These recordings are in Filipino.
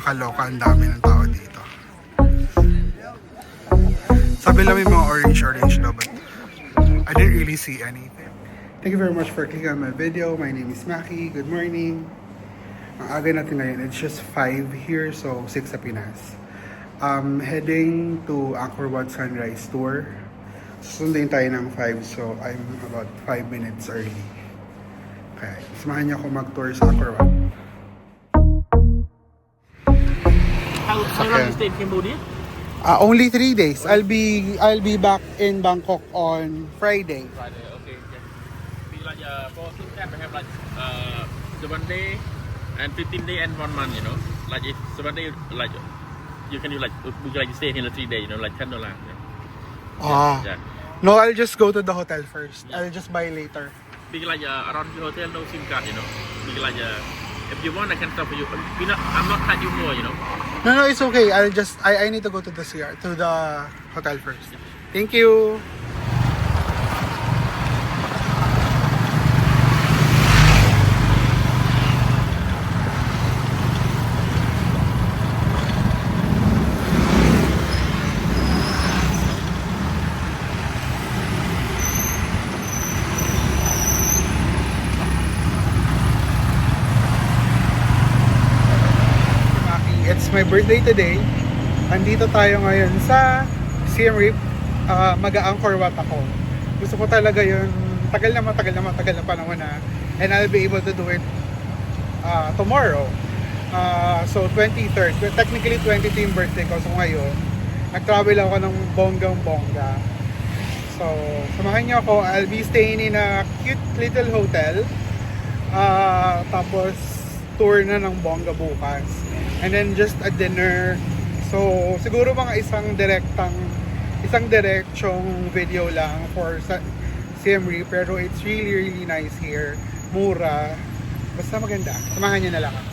Nakakaloka, ang dami ng tao dito. Sabi lang may mga orange daw, but I didn't really see anything. Thank you very much for clicking on my video. My name is Maki. Good morning. Ang aga natin ngayon, it's just 5 here, so 6 sa Pinas. Heading to Angkor Wat Sunrise Tour. Susundin tayo ng 5, so I'm about 5 minutes early. Okay, samahan niyo ako mag-tour sa Angkor Wat. How long you stay in Cambodia? Only 3 days. I'll be back in Bangkok on Friday. Friday, okay. Be like for King we have like 7 day and 15 day and 1 month, you know. Like if 7 day, like you can do like we like stay here in 3 day, you know, like $10. Yeah. No, I'll just go to the hotel first. I'll just buy later. Be like around the hotel, no SIM card, you know. Be like if you want, I can stop for you. I'm not cutting you more, you know. No, it's okay. I need to go to the hotel first. Thank you. It's my birthday today. Andito tayo ngayon sa Siem Reap. Mag-Angkor Wat ako. Gusto ko talaga yun. Tagal na panahon na. And I'll be able to do it tomorrow. So 23rd. Technically 22 yung birthday ko. So ngayon, nag-travel ako ng bonggang-bongga. So samahan niyo ako. I'll be staying in a cute little hotel. Tapos tour na ng bongga bukas. And then just a dinner. So siguro mga isang direksyong video lang for Siem Reap, pero it's really nice here. Mura. Basta maganda. Samahan niyo na lang ako.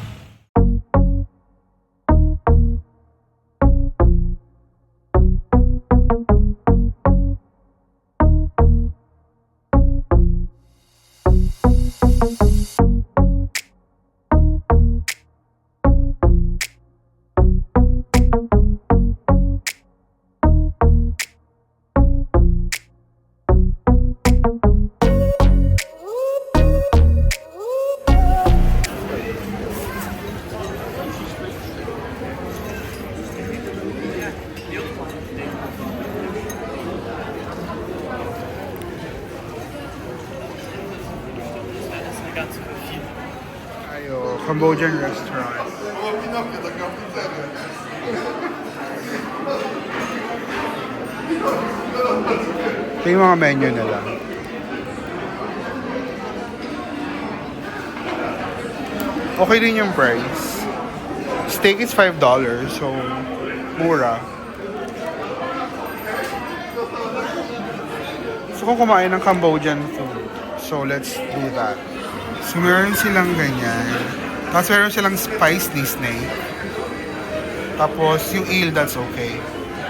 Ayo, Cambodian restaurant. Ito yung mga menu nila. Okay din yung price. Steak is $5, so mura. Gusto kong kumain ng Cambodian food. So let's do that. So meron silang ganyan. Tapos meron silang spice Disney. Tapos yung eel, that's okay.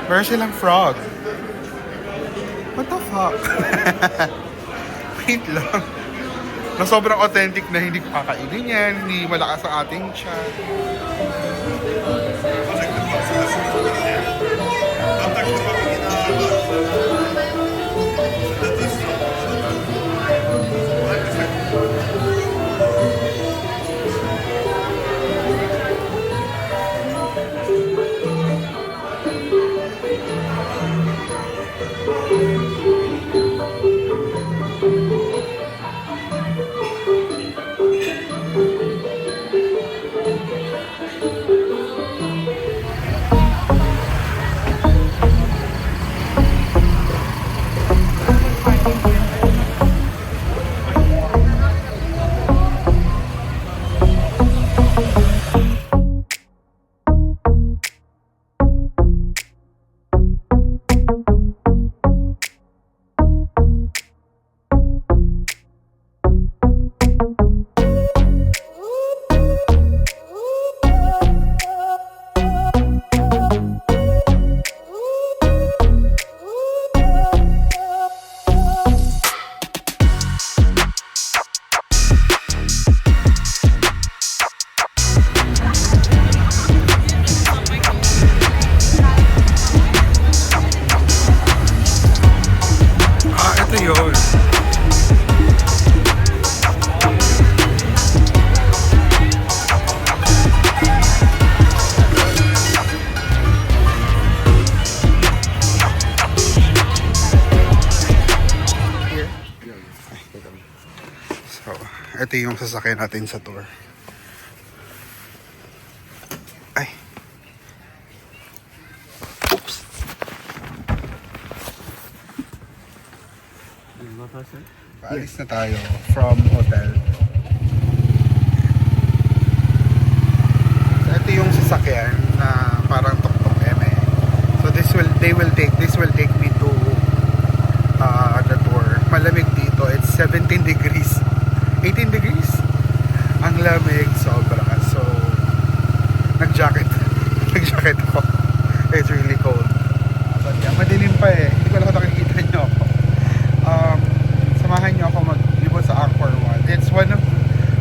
Meron silang frog. What the fuck? Wait lang. Na sobrang authentic na hindi ko kakainin yan. Hindi malakas ang ating tiyan. Here. So, ito yung sasakyan natin sa tour. Ay. Oops. Paalis na tayo from hotel. So, ito yung sasakyan na parang tok-tok eme. So this will take me to the tour. Malamig dito. It's 17 degrees. 18 degrees? Ang lamig sobra. So nag-jacket. Nag-jacket ako. It's really cold. But yeah, madilim pa eh. Hindi ko lang nakikita nyo ako. Samahan nyo ako mag-libot sa Angkor Wat. It's one of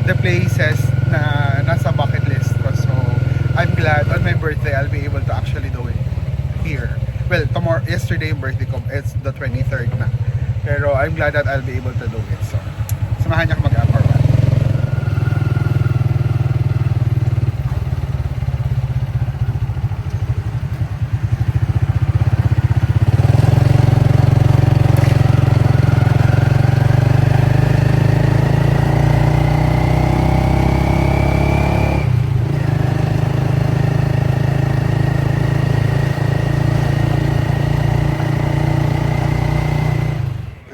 the places na nasa bucket list ko. So I'm glad on my birthday I'll be able to actually do it here. Well, yesterday yung birthday ko, it's the 23rd na. Pero I'm glad that I'll be able to do it. So, samahan niyo ako mag-Angkor Wat.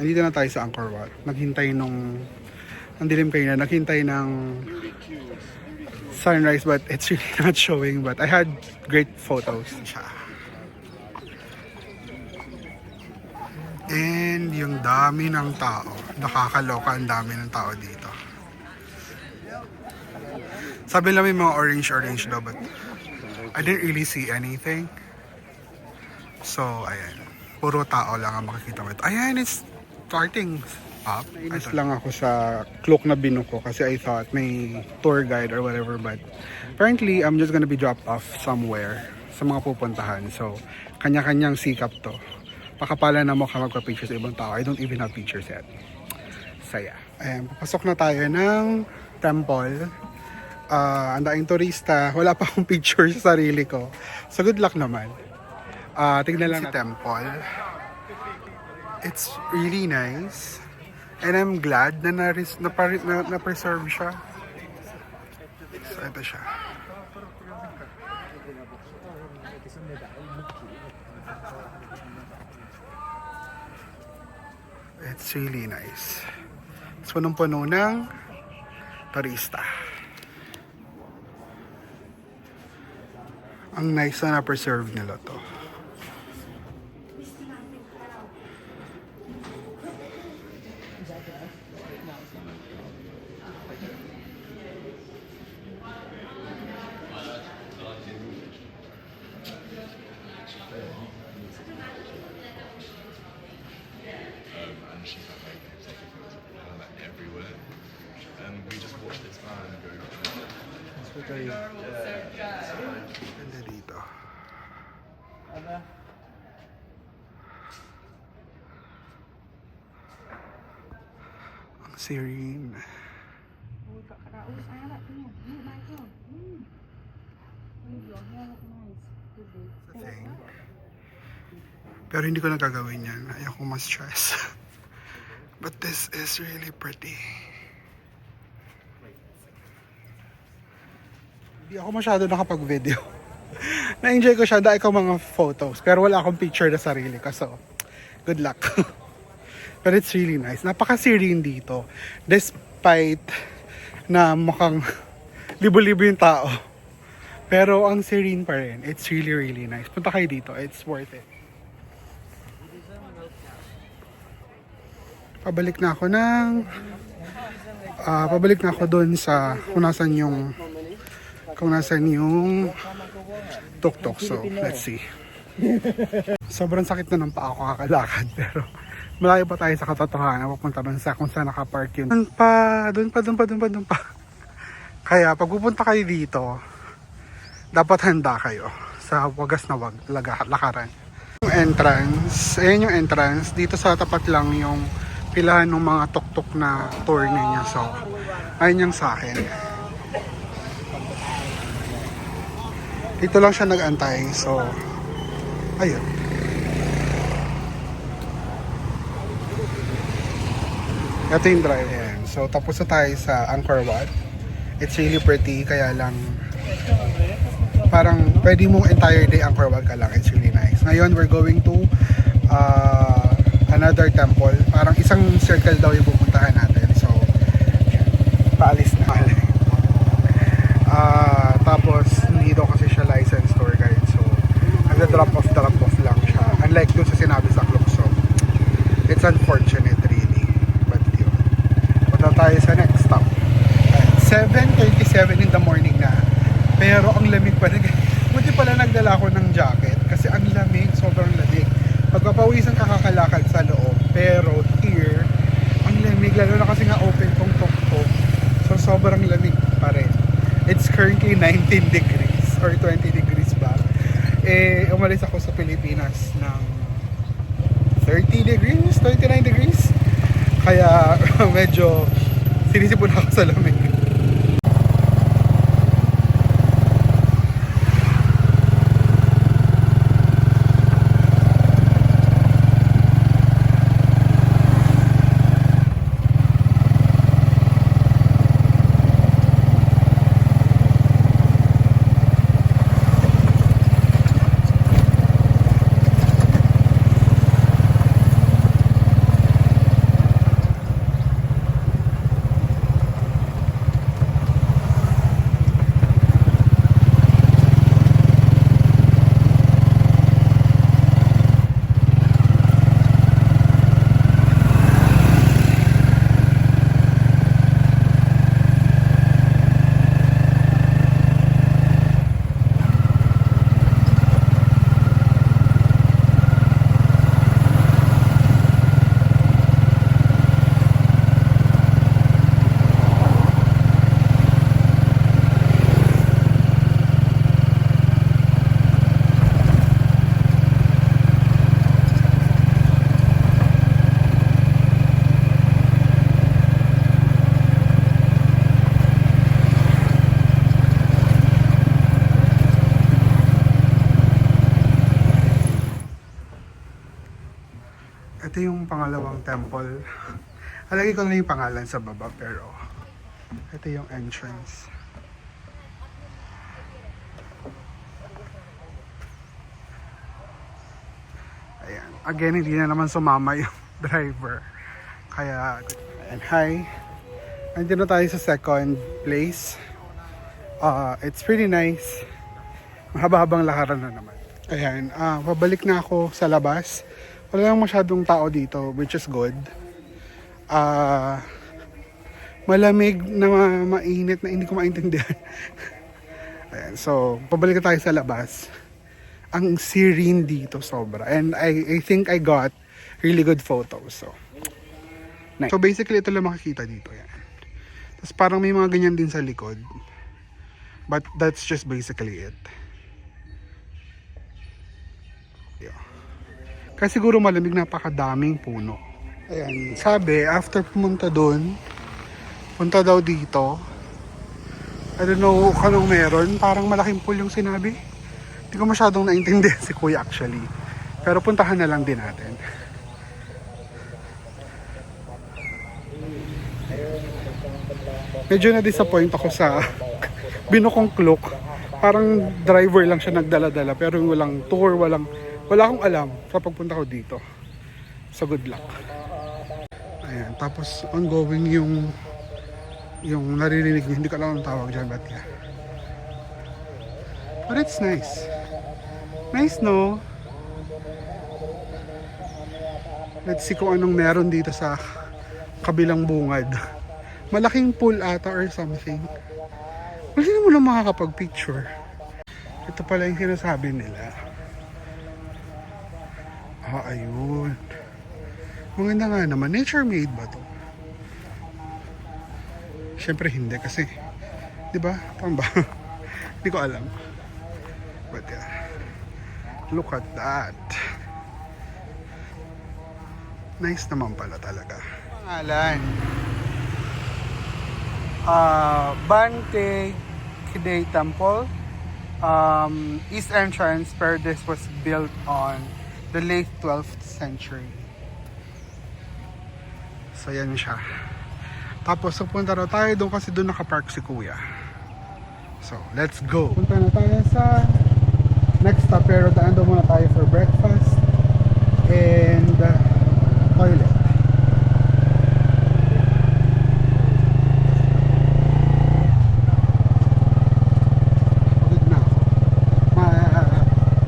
Nandito na tayo sa Angkor Wat. Naghintay nung ang dilim kayo na, naghintay ng sunrise but it's really not showing, but I had great photos. And yung dami ng tao, nakakaloka ang dami ng tao dito. Sabi lang may mga orange daw, but I didn't really see anything. So ayan, puro tao lang ang makikita mo. Ayan, it's starting up. Nainis lang ako sa cloak na binuko kasi I thought may tour guide or whatever, but apparently I'm just gonna be dropped off somewhere sa mga pupuntahan. So kanya-kanyang sikap to. Pakapala na mo ka magpa-picture sa ibang tao. I don't even have pictures yet. So yeah. Ayan, papasok na tayo ng temple. Ang daing turista. Wala pa akong picture sa sarili ko. So good luck naman. Tignan lang si temple. It's really nice. And I'm glad na na-preserve siya. So ito siya. It's really nice. It's punong-puno ng turista. Ang nice na na-preserve nila to. And she's like, "Mate, can you take a photo of her like everywhere?" And we just watched this man go. Ganda dito. Ang serene. Thing. Pero hindi ko na gagawin yan. Ayoko mas stress. But this is really pretty. Hindi ako masyado nakapag-video. Na-enjoy ko siya dahil ko mga photos. Pero wala akong picture na sarili ko. So, good luck. But it's really nice. Napaka-serene dito. Despite na mukhang libo-libo yung tao. Pero ang serene pa rin. It's really, really nice. Punta kayo dito. It's worth it. Pabalik na ako doon sa kung nasan yung tuk-tuk. So, let's see. Sobrang sakit na ng paa ko kakalakad, pero malayo pa tayo sa katotohanan. Papunta doon sa kung saan nakapark yun. Doon pa. Kaya pag pupunta kayo dito, dapat handa kayo sa wagas na lakaran. Yung entrance, ayan yung entrance. Dito sa tapat lang yung pilahan ng mga tuktok na tour niya. So, ayun yung sa akin. Dito lang siya nag-antay. So, ayun. Ito yung drive. Ayan. So, tapos na tayo sa Angkor Wat. It's really pretty. Kaya lang, parang pwede mong entire day Angkor Wat ka lang. It's really nice. Ngayon, we're going to another temple. Parang isang circle daw yung pupuntahan natin. So, paalis na. Tapos, hindi daw kasi siya licensed tour guide. So, nagda-drop off lang siya. Unlike dun sa sinabi sa Klook. So, it's unfortunate really. But yun. Punta tayo sa next stop. 7:37 in the morning na. Pero ang lamig pa rin. Buti pala nagdala ko ng jacket. Kasi ang lamig, sobrang lamig. Pagpapawisan ka kakalakad sa loob. Pero here, ang lamig. Lalo na kasi nga open tong tok-tok. So sobrang lamig pa rin. It's currently 19 degrees or 20 degrees ba. Umalis ako sa Pilipinas ng 30 degrees, 29 degrees. Kaya medyo sinisipon ako sa lamig. Ito yung pangalawang temple. Halagay ko na yung pangalan sa baba pero ito yung entrance. Ayan. Again, hindi na naman sumama yung driver. Kaya, ayan, hi. Nandito na tayo sa second place. It's pretty nice. Mahaba-habang lakaran na naman. Ayan, pabalik na ako sa labas. Wala lang masyadong tao dito, which is good. Malamig na mainit na hindi ko maintindihan. Ayan, so, pabalik na tayo sa labas. Ang serene dito sobra. And I think I got really good photos. So, nice. So basically, ito lang makikita dito. Yan. Tapos parang may mga ganyan din sa likod. But that's just basically it. Kasi siguro malamig, napakadaming puno. Ayan, sabi, after pumunta doon, punta daw dito. I don't know kung anong meron. Parang malaking pool yung sinabi. Hindi ko masyadong naintindihan si Kuya actually. Pero puntahan na lang din natin. Medyo na-disappoint ako sa binukong Klook. Parang driver lang siya nagdala-dala. Pero walang tour, wala akong alam sa pagpunta ko dito. So good luck. Ayan, tapos ongoing yung naririnig, hindi ko alam ang tawag dyan, but yeah. But it's nice. Nice, no? Let's see kung anong meron dito sa kabilang bungad. Malaking pool ata or something. Wala na mo lang makakapag-picture. Ito pala yung sinasabi nila. Ayun. Maganda nga naman. Nature made ba to? Siyempre hindi kasi, di ba? Tama ba? Hindi ko alam. But yeah. Look at that. Nice naman pala talaga. Pangalan. Bante Kidei Temple. East entrance, pero this was built on the late 12th century. So yan siya. Tapos pupunta na tayo doon kasi doon nakapark si Kuya. So let's go. Punta na tayo sa next stop, pero daan doon muna tayo for breakfast and toilet.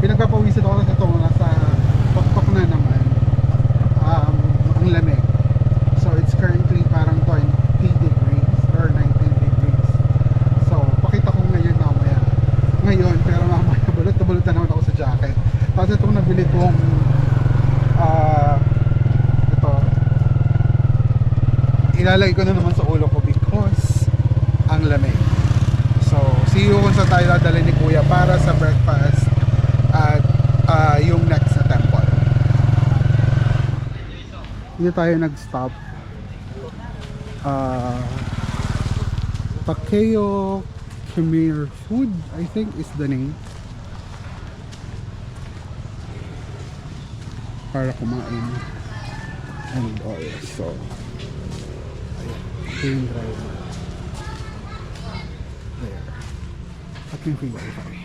Pinagpapawisan ako kasi ito nasa pakpak na naman ang lamig. So it's currently parang 20 degrees or 19 degrees. So pakita ko ngayon, pero mamaya balot na naman ako sa jacket. Tapos itong nabili kong ito, ilalagay ko na naman sa ulo ko because ang lamig. So see you kung saan tayo dadalhin ni Kuya para sa breakfast at yung next na temple. Dito tayo nag-stop. Takeo Khmer Food, I think is the name. Para kumain and all. So ayun, driver there at yung free wifi.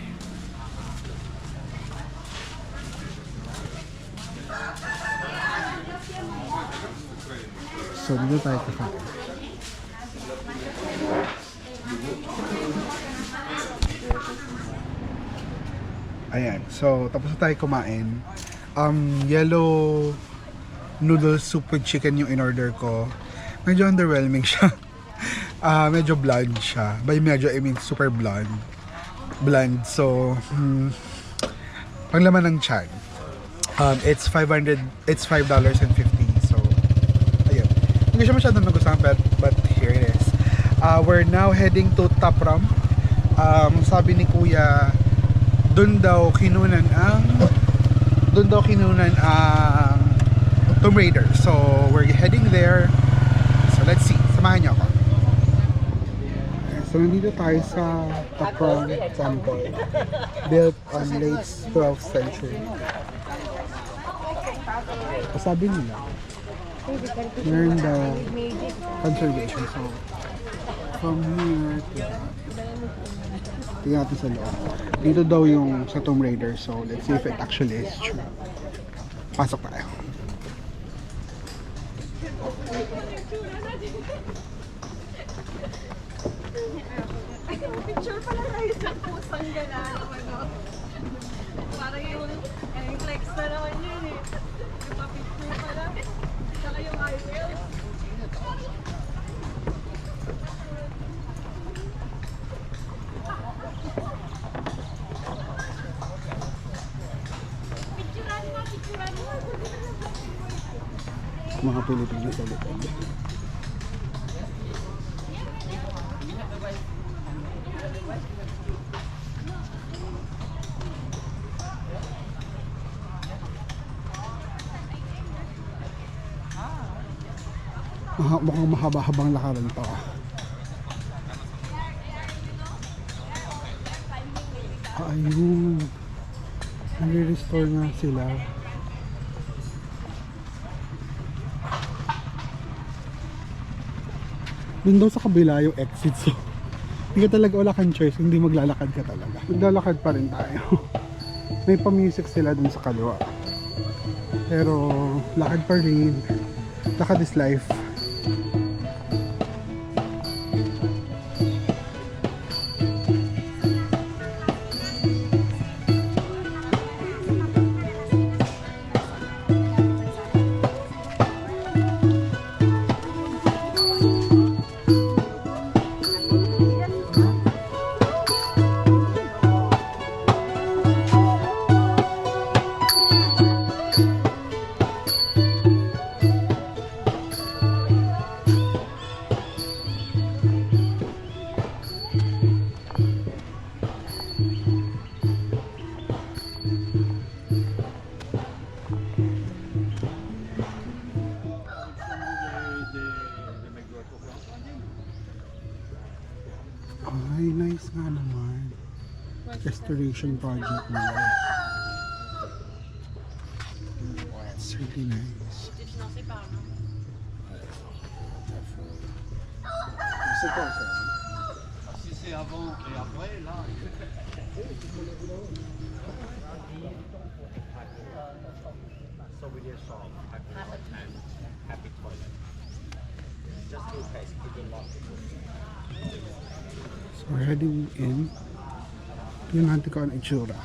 So dito tayo kakain. Ayan, so tapos na tayo kumain. Yellow noodle soup with chicken yung in-order ko. Medyo underwhelming siya. Medyo bland siya. By medyo, I mean super bland. So, panglaman ng tiyan. It's $5.50. So, ayun. Hindi siya masyadong nagustuhan, but here it is. We're now heading to Tapram. Sabi ni Kuya, doon daw kinunan ang Tomb Raider. So we're heading there. So let's see. Samahan niyo ako. So nandito tayo sa Tapram Temple, built on late 12th century. Sabi nila, meron daw conservation. So from here to tingnan natin sa loob. Dito daw yung sa Tomb Raider. So let's see if it actually is true. Pasok tayo. Picture pala tayo sa pusang gano'n. Parang yung flex na naman yun eh. Yung pa-picture pala. Saka yung eyebrows. Mga Pilipino sa likod. Mukhang mahaba-habang lakaran to. Ayun. Nag-restore nga sila. Doon daw sa kabila yung exit, so hindi ka talaga, wala kang choice, hindi maglalakad ka talaga. Maglalakad pa rin tayo. May pa-music sila dun sa kaliwa, pero lakad pa rin. Lakad is life. Ay, nice nga naman. Restoration project nila. It's really nice. Si c'est avant et après, là. So we did solve happy toilet and happy toilet. Just two guys, good luck. So we're heading in. Tingnan natin kung ano itsura.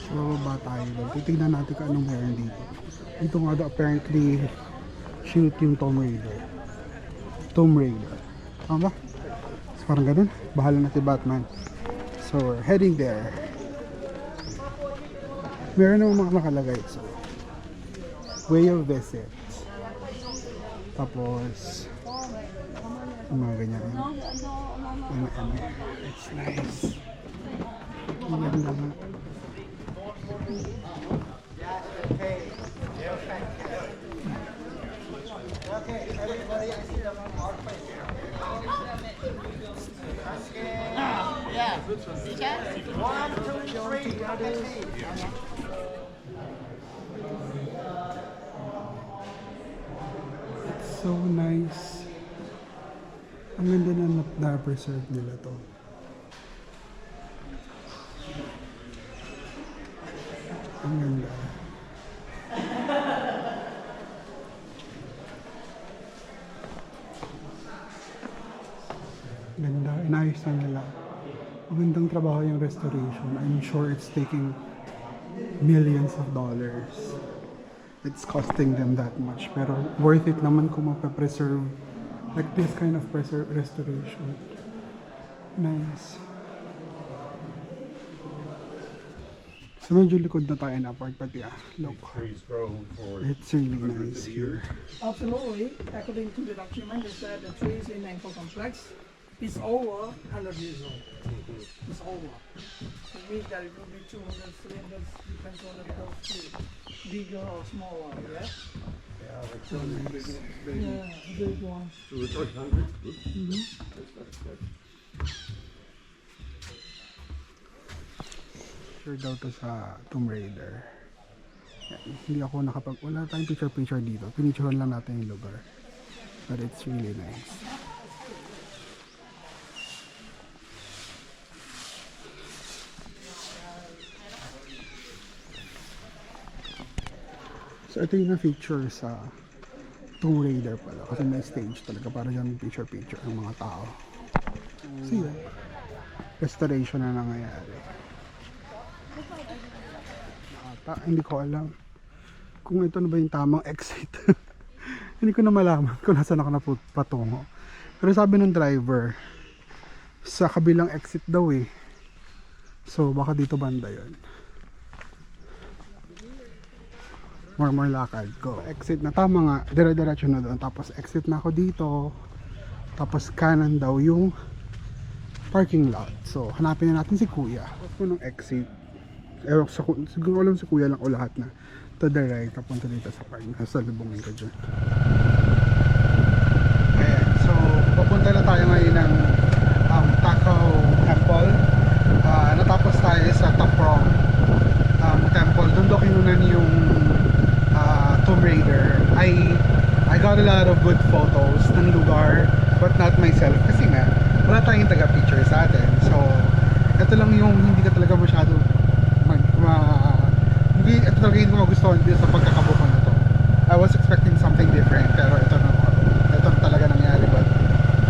So, bababa tayo doon. Titignan natin kung anong meron dito. Dito nga daw apparently shoot yung Tomb Raider. Tomb Raider. Tama ba? So, parang ganun. Bahala na si Batman. So, we're heading there. Meron naman mga nakalagay. So, way of visit. Tapos, yung mga ganyan. It's nice. Ang ganda nga. It's so nice. Ang ganda na preserve nila to. Ang ganda. Ganda. Inayos na nila. Magandang trabaho yung restoration. I'm sure it's taking millions of dollars. It's costing them that much. Pero worth it naman kung mapapreserve like this kind of restoration. Nice. So medyo likod na tayo na part pati look. It's really nice here. Absolutely. According to the document, it said the trees in Angkor complex is over 100 years old. It's over. It means that it will be 200, 300, depends on the tree. Bigger or smaller, yeah? Yeah, big one. Sure daw to sa Tomb Raider. Yan. Hindi ako wala tayong picture dito. Pinicturean lang natin yung lugar. But it's really nice. So ito yung na-feature sa Tomb Raider pala. Kasi may stage talaga para dyan picture ng mga tao. So yun. Restoration na nangyayari. Hindi ko alam kung ito na ba yung tamang exit. Hindi ko na malaman kung nasaan ako patungo. Pero sabi ng driver, sa kabilang exit daw eh. So baka dito banda yun. More lakad ko. Exit na tama nga, dire-diretso na doon. Tapos exit na ako dito. Tapos kanan daw yung parking lot. So hanapin na natin si Kuya. Kung ng exit, siguro alam si Kuya lang o lahat na to the right, papunta dito sa park. Nasa libungin ko dyan. Ayan, so papunta na tayo ngayon ng Takao Temple. Natapos tayo sa Taprong Temple. Doon daw kinunan yung Tomb Raider. I got a lot of good photos ng lugar, but not myself kasi nga wala tayong taga-picture sa atin. So ito lang yung hindi ka talaga masyado ito talaga hindi ko magustuhan dito sa pagkakabuko na to. I was expecting something different, pero ito na talaga nangyari. But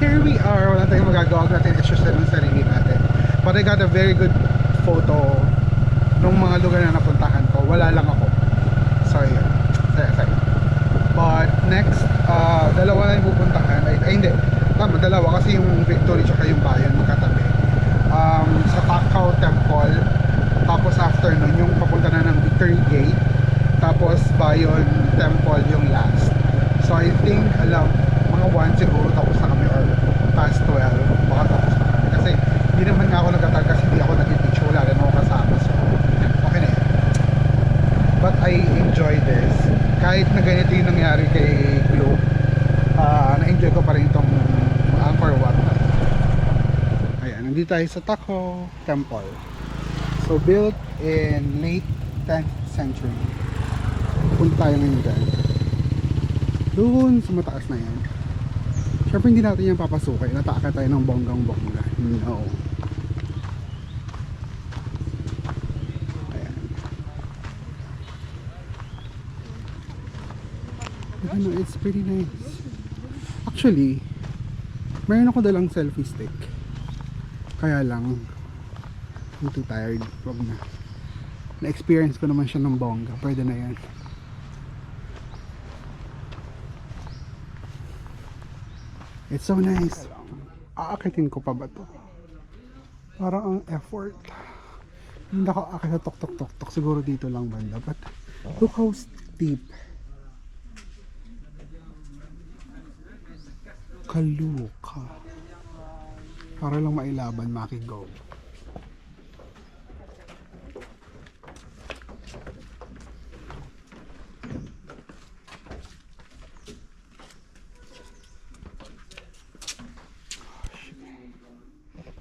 here we are, wala tayong magagawa natin, issues na ng sarili natin. But I got a very good photo nung mga lugar na napuntahan ko. Wala lang ako. So yun. Sorry. But next, dalawa na yung pupuntahan. Hindi. tama, dalawa kasi yung Victory tsaka yung Bayon magkatabi. Sa Takao Temple, tapos after nun yung papunta na ng Victory Gate, tapos Bayon Temple yung last. So I think mga 1 siguro tapos na kami, or past 12 baka tapos na kami, kasi hindi naman nga ako nagtatal kasi hindi ako nag-teach, wala rin ako kasama, so okay na yun. But I enjoy this kahit na ganito yung nangyari kay Globe. Na-enjoy ko pa rin itong Angkor Wat. Ayan, nandito tayo sa Takao Temple. So built in late 10th century. Punta tayo ngayon dyan. Doon sa mataas na yan. Siyempre hindi natin yan papasukin. Nataka tayo ng bonggang-bongga. No. Ayan. Ano, it's pretty nice. Actually, mayroon ako dalang selfie stick. Kaya lang, I'm too tired. Wag na. Na-experience ko naman siya ng bongga. Pwede na yan. It's so nice. Aakitin ko pa ba to? Parang ang effort. Hindi ako aakit sa tok-tok-tok-tok. Siguro dito lang banda. But look how steep. Kaluka. Para lang mailaban, makigo.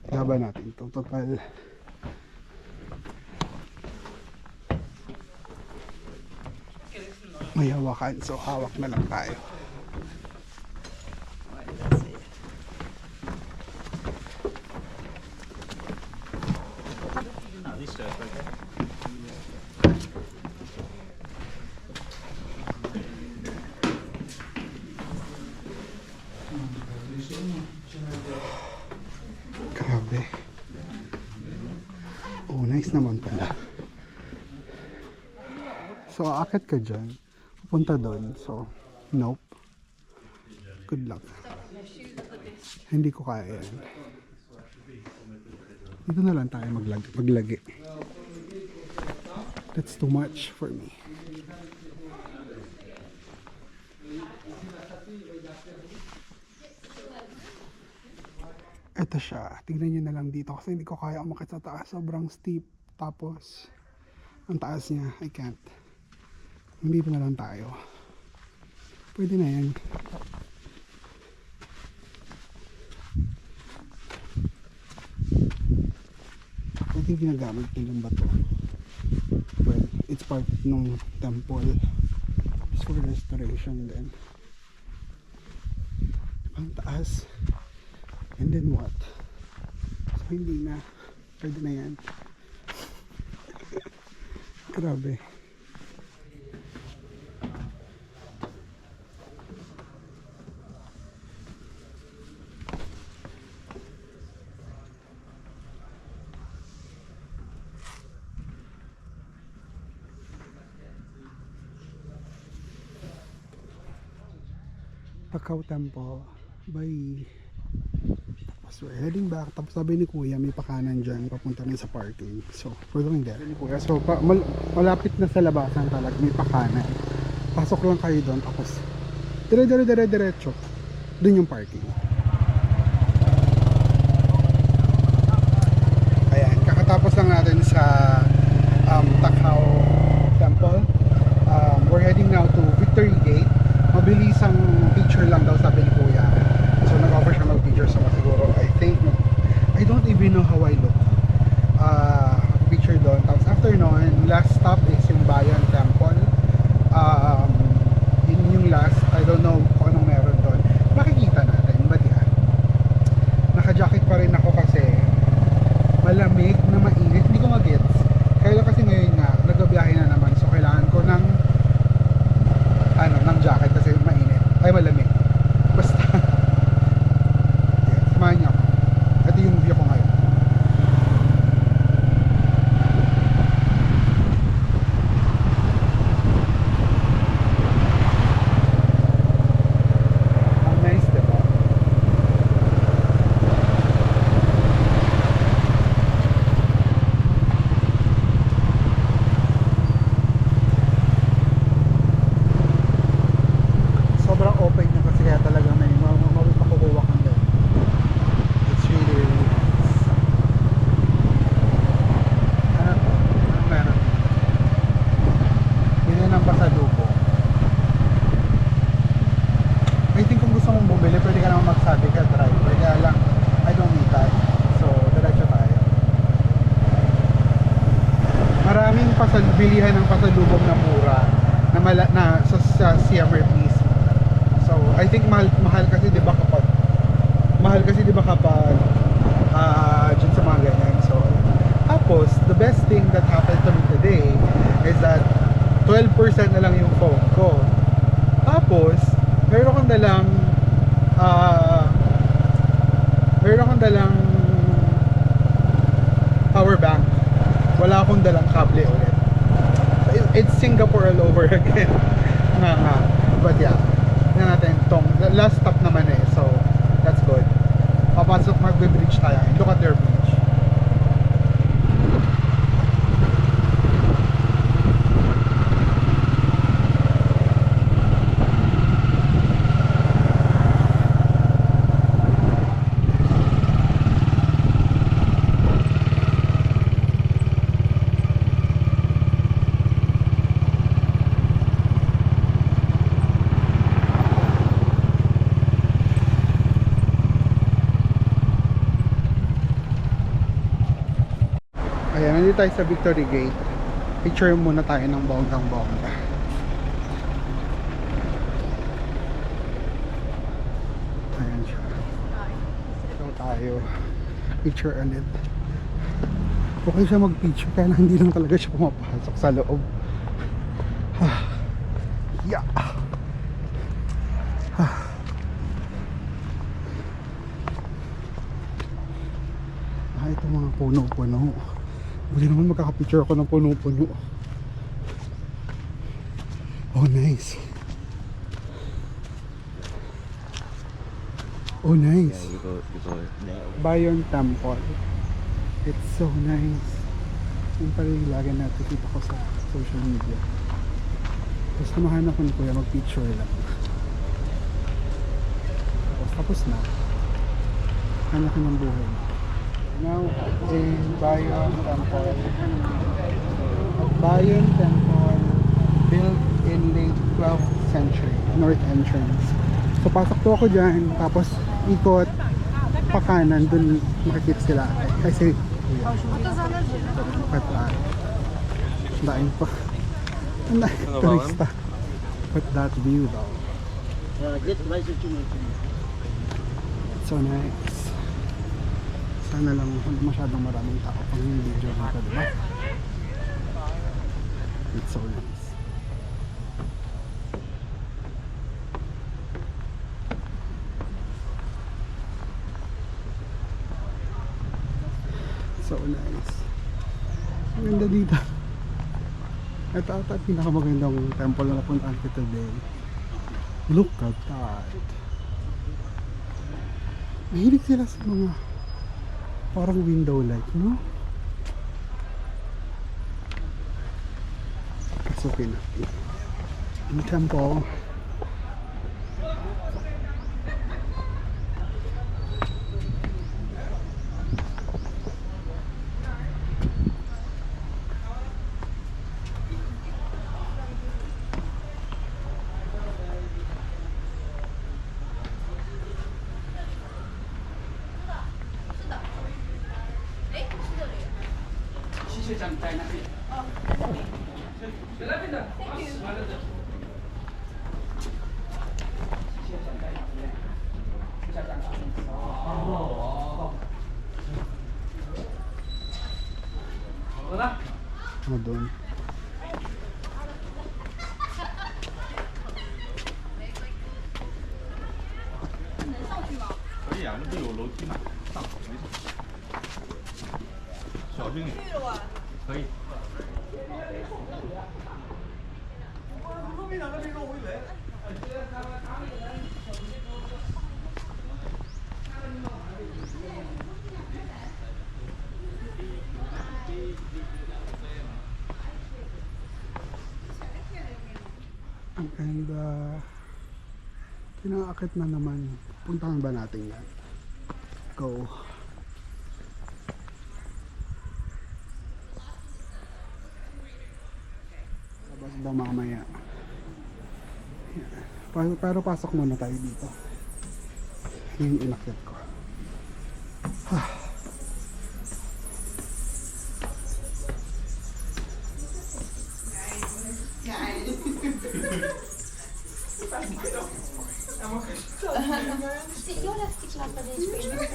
Laban natin ito. Total. May hawakan. So hawak na lang tayo. Grabe. Oh, nice naman pala. So, aakit ka dyan. Pupunta doon. So, nope. Good luck. Hindi ko kaya yan. Dito na lang tayo maglagi. That's too much for me. Ito siya. Tignan nyo na lang dito kasi hindi ko kaya umakit sa taas. Sobrang steep. Tapos, ang taas niya, I can't. Dito na lang tayo. Pwede na yan. I think ginagamit nilang bato. Well, it's part ng temple. It's for restoration then. Ang taas. And then what? So hindi na. Pwede na yan. Grabe. Takao Temple. Bye. So we're heading back. Tapos sabi ni Kuya may pakanan dyan papunta na sa parking. So we're going there. Kuya, so malapit na sa labasan talaga may pakanan. Pasok lang kayo doon tapos diretso. Doon yung parking. Ayan, kakatapos lang natin sa Takao Temple. We're heading now to Victory Gate. Mabilisang picture lang daw sabi ni Kuya. So nag-offer siya mag-picture sa siguro. I don't even know how I look. Picture doon. Tapos after nun, last stop is yung Bayon Temple. Yun yung last. I don't know kung anong meron doon. Makikita natin. Badihan. Naka-jacket pa rin ako kasi malamig na mainit. Hindi ko mag-gets. Kaya lang kasi ngayon nga, nagbabiyahe na naman. So kailangan ko ng jacket kasi mainit. Ay malamig. kaya talaga may makukuha kang doon. It's really, really nice. Ano to? Anong meron? Bili ng pasalubong. I think kung gusto mong bumili, pwede ka naman magsabi ka driver. Kaya lang, I don't need that. So, diretso tayo. Maraming bilihan ng pasalubong na mura na sa Siem Reap mismo. So, I think mahal kasi 'di ba kapag dyan sa mga ganyan. So, tapos the best thing that happened to me today is that 12% na lang yung phone ko. Tapos, meron akong dalang power bank. Wala akong dalang kable ulit. It's Singapore all over again. nga. But yeah, tingnan natin tong last stop naman eh. So, that's good. Papasok, magbe-bridge tayo. Look at their bridge. Ayan, nandito tayo sa Victory Gate. Picture muna tayo ng bonggang-bongga. Ayan siya. Ito tayo. Picture ulit. Okay siya mag-picture, kaya lang hindi lang talaga siya pumapasok sa loob. Yeah. Ito mga puno-puno. Hindi naman magkakapicture ako ng puno-puno. Oh, nice. Oh, nice. Bayon Temple. It's so nice. Yung pala yung lagi nakikita ko sa social media. Tapos samahan ako ni Kuya mag-picture lang. Tapos na. Hanap ng buhay. Now in Bayon Temple. Bayon Temple, built in late 12th century, north entrance. So pasok to ako dyan, tapos ikot pa kanan, dun makikita sila. Kasi patlaan. Daing pa. Ang daing turista. But that view though. So nice. Sana lang masyadong maraming tao pang yung video nito, diba? It's so nice. So nice. Ang ganda dito. Ito ata pinakamagandang temple na napuntaan ko today. Look at that. Mahilig sila sa mga parang window light, no? Pasukin natin yung temple. Ano doon? Ang ganda. Pinaakit na naman. Puntahan ba natin yan? Go. Labas daw mamaya. Pero pasok muna tayo dito. Yung inakyat ko. Jag har ficklampa dig i spegeln.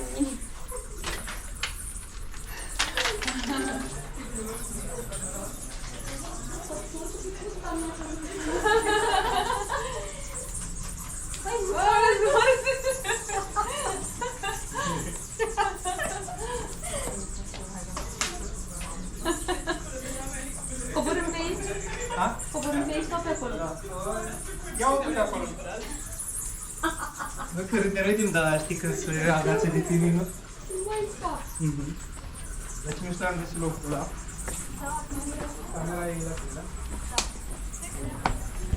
Cover your face. Cover your face, no pepper. Kırıklarıydım stickers ragazzi di Timino. Basta. Lecimi stanno sulla pula. Kamera'yı sila.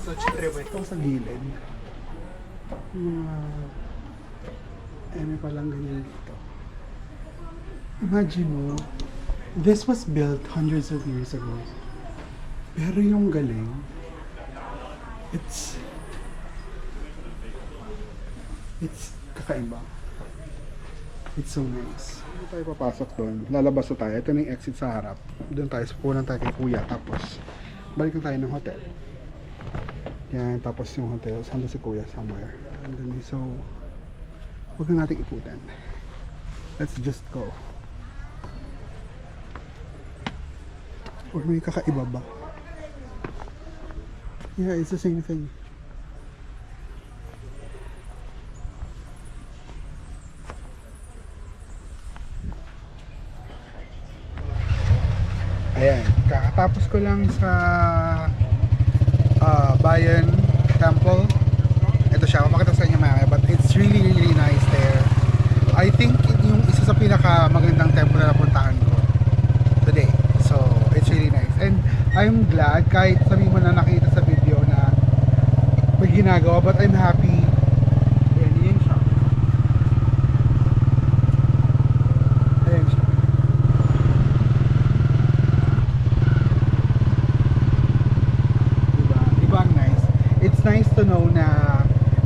So ci trebuie. Ito sa gilid. May palang ganyan dito. Imagine mo, this was built hundreds of years ago. Pero yung galing, it's kakaiba. It's so nice. Hindi tayo papasok doon. Lalabas na tayo. Ito na yung exit sa harap. Doon tayo. Punan tayo kay kuya. Tapos, balik na tayo ng hotel. Yan. Tapos yung hotel. Saan si kuya? Somewhere. Andun. So, huwag na natin ikutan. Let's just go. Or may kakaiba ba? Yeah, it's the same thing. Ayan, kakatapos ko lang sa Bayan Temple. Ito siya, mamakita sa inyo mamaya, but it's really really nice there. I think yung isa sa pinaka magandang temple na napuntahan ko today. So, it's really nice. And I'm glad, kahit sabi mo na nakita sa video na may ginagawa, but I'm happy. Ayan, yun siya. Ayan siya. Diba ang nice? It's nice to know na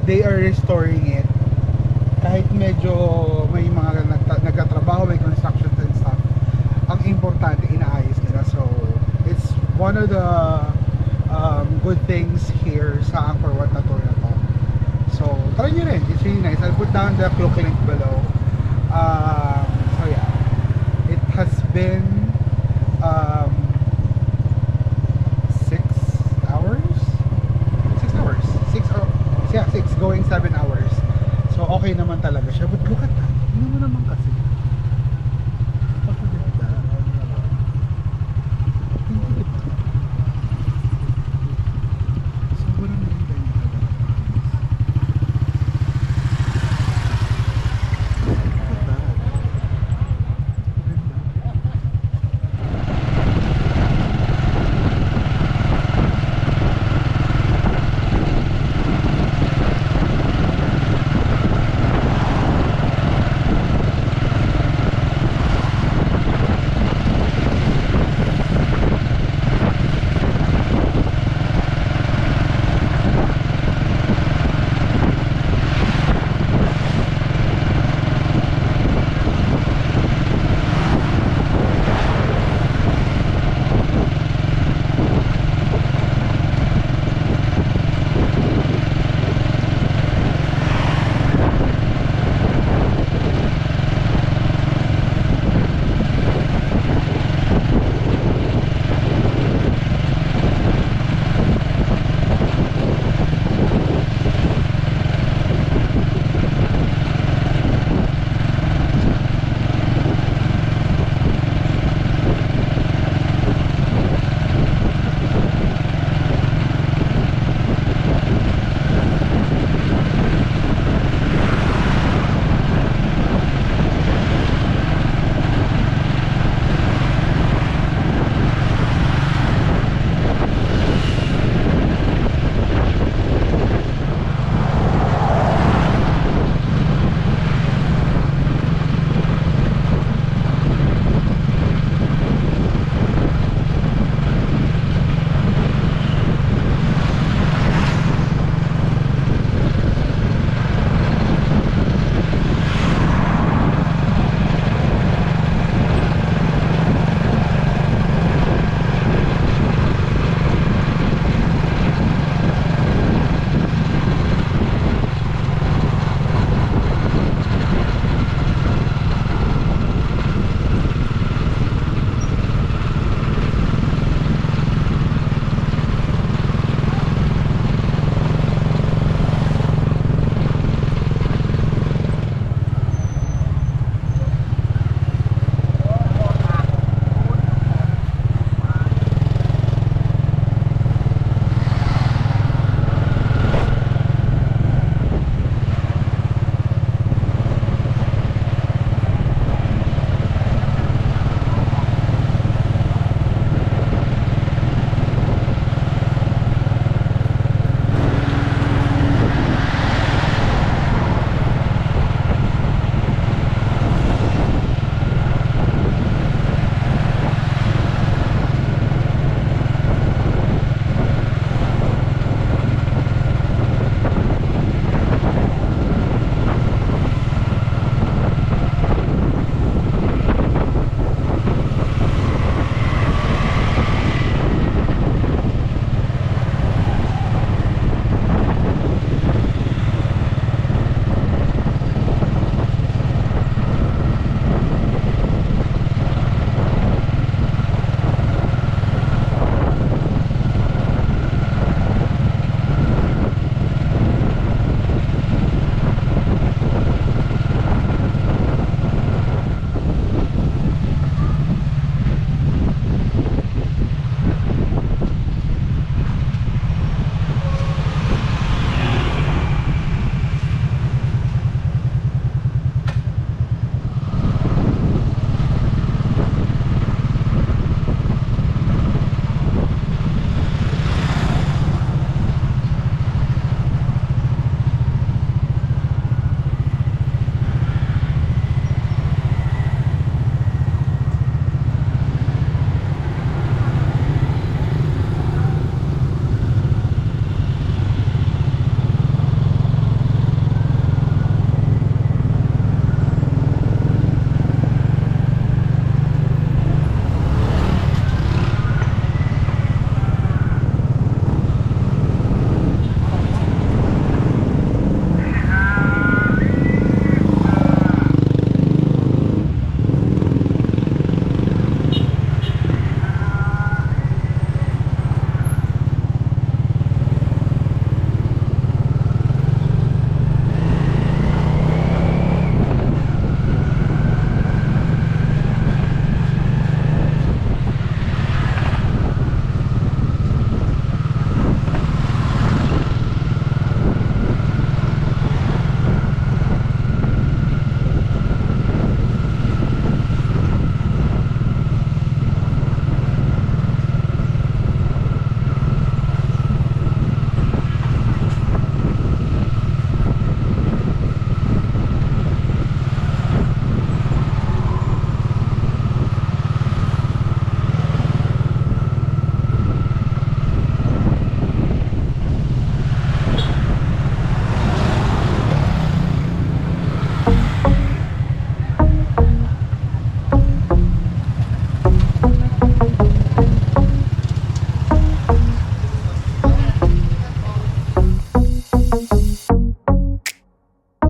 they are restoring it. Kahit medyo may mga nagtatrabaho, may construction and stuff, ang importante inaayos nila. So, it's one of the good things here sa Angkor Wat na tour na to. So, try nyo rin. It's really nice. I'll put down the Klook link below. So, yeah. It has been 6 hours? 6 hours. 6 going 7 hours. So, okay naman talaga siya. But look at that. Hindi mo naman kasi.